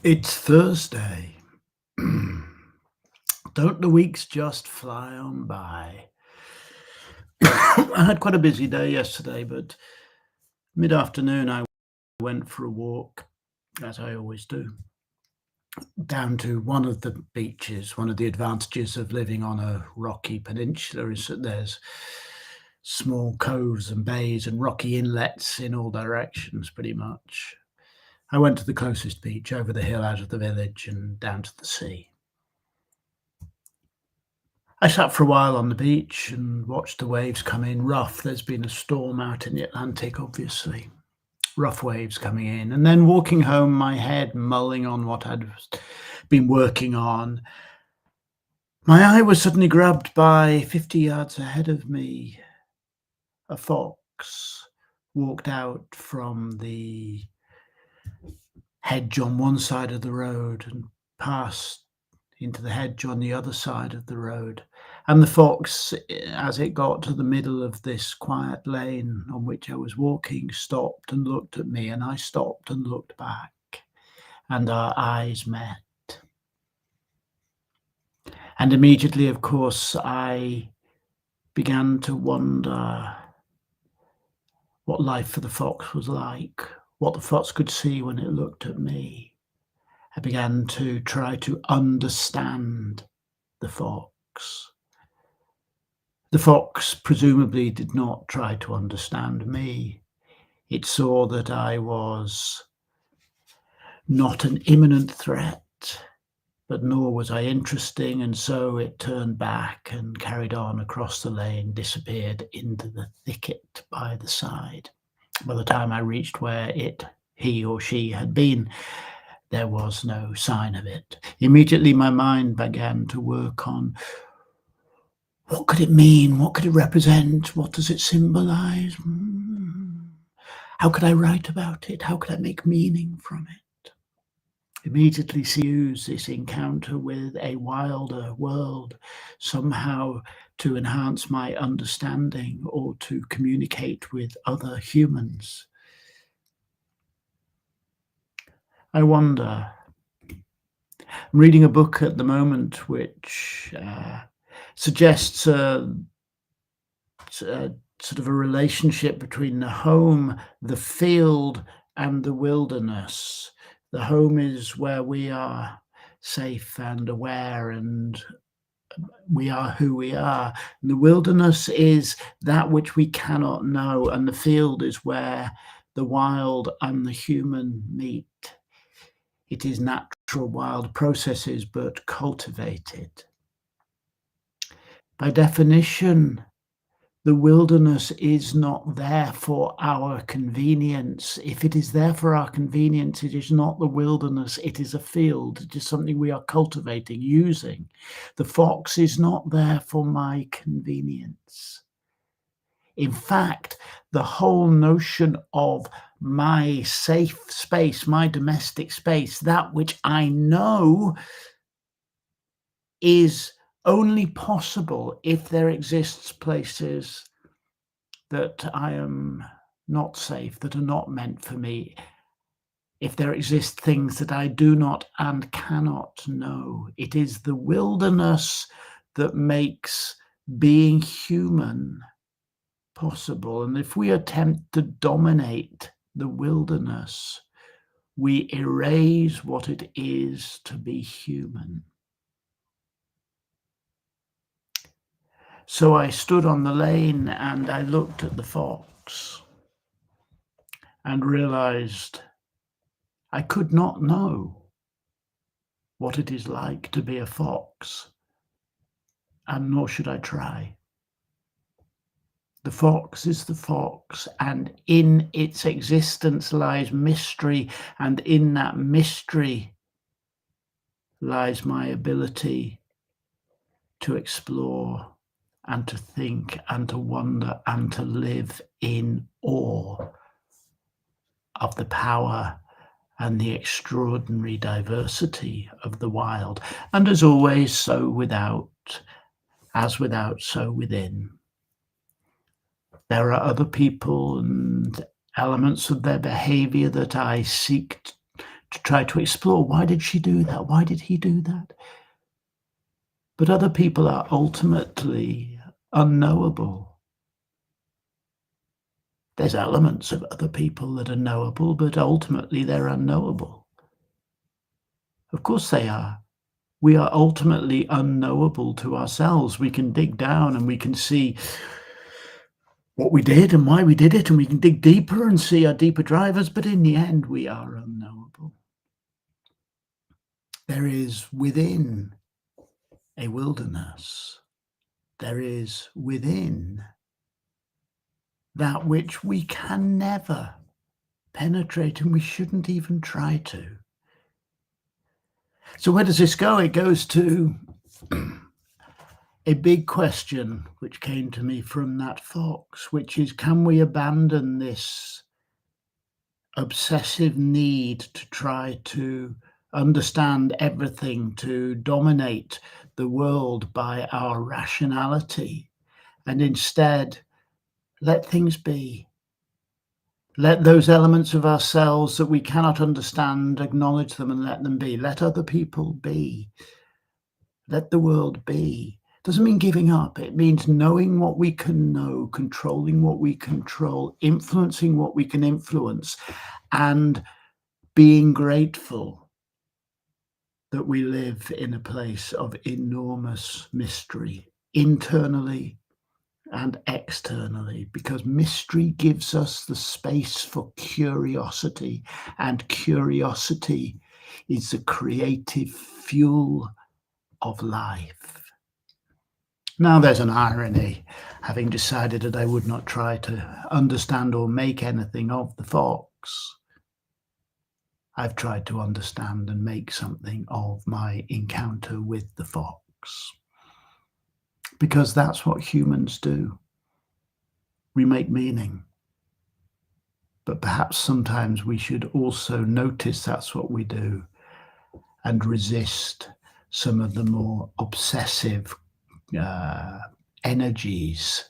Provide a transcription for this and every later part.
It's Thursday. Don't the weeks just fly on by? I had quite a busy day yesterday, but mid-afternoon I went for a walk, as I always do, down to one of the beaches. One of the advantages of living on a rocky peninsula is that there's small coves and bays and rocky inlets in all directions, pretty much. I went to the closest beach over the hill out of the village and down to the sea. I sat for a while on the beach and watched the waves come in rough. There's been a storm out in the Atlantic, obviously. Rough waves coming in. And then walking home, my head mulling on what I'd been working on. My eye was suddenly grabbed by 50 yards ahead of me. A fox walked out from the hedge on one side of the road and passed into the hedge on the other side of the road. And the fox, as it got to the middle of this quiet lane on which I was walking, stopped and looked at me, and I stopped and looked back, and our eyes met. And immediately, of course, I began to wonder what life for the fox was like, what the fox could see when it looked at me. I began to try to understand the fox. The fox presumably did not try to understand me. It saw that I was not an imminent threat, but nor was I interesting, and so it turned back and carried on across the lane, disappeared into the thicket by the side. By the time I reached where he or she had been, there was no sign of it. Immediately my mind began to work on what could it mean? What could it represent? What does it symbolize? How could I write about it? How could I make meaning from it? Immediately use this encounter with a wilder world somehow to enhance my understanding or to communicate with other humans. I wonder. I'm reading a book at the moment which suggests a sort of a relationship between the home, the field, and the wilderness. The home is where we are safe and aware, and we are who we are. And the wilderness is that which we cannot know, and the field is where the wild and the human meet. It is natural wild processes, but cultivated. By definition, the wilderness is not there for our convenience. If it is there for our convenience, it is not the wilderness, it is a field. It is something we are cultivating, using. The fox is not there for my convenience. In fact, the whole notion of my safe space, my domestic space, that which I know is only possible if there exists places that I am not safe, that are not meant for me, if there exist things that I do not and cannot know. It is the wilderness that makes being human possible. And if we attempt to dominate the wilderness, we erase what it is to be human. So I stood on the lane and I looked at the fox and realized I could not know what it is like to be a fox, and nor should I try. The fox is the fox, and in its existence lies mystery, and in that mystery lies my ability to explore and to think and to wonder and to live in awe of the power and the extraordinary diversity of the wild. And as always, so without, as without, so within. There are other people and elements of their behavior that I seek to try to explore, why did she do that? Why did he do that? But other people are ultimately unknowable. There's elements of other people that are knowable, but ultimately they're unknowable. Of course they are. We are ultimately unknowable to ourselves. We can dig down and we can see what we did and why we did it, and we can dig deeper and see our deeper drivers, but in the end, we are unknowable. There is within a wilderness, there is within that which we can never penetrate, and we shouldn't even try to. So where does this go? It goes to a big question which came to me from that fox, which is, can we abandon this obsessive need to try to understand everything, to dominate the world by our rationality, and instead let things be? Let those elements of ourselves that we cannot understand, acknowledge them and let them be. Let other people be. Let the world be. Doesn't mean giving up. It means knowing what we can know, controlling what we control, influencing what we can influence, and being grateful that we live in a place of enormous mystery, internally and externally, because mystery gives us the space for curiosity, and curiosity is the creative fuel of life. Now, there's an irony, having decided that I would not try to understand or make anything of the fox. I've tried to understand and make something of my encounter with the fox, because that's what humans do. We make meaning. But perhaps sometimes we should also notice that's what we do and resist some of the more obsessive energies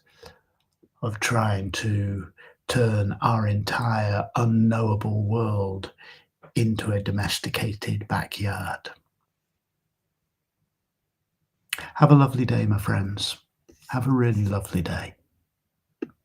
of trying to turn our entire unknowable world into a domesticated backyard. Have a lovely day, my friends. Have a really lovely day.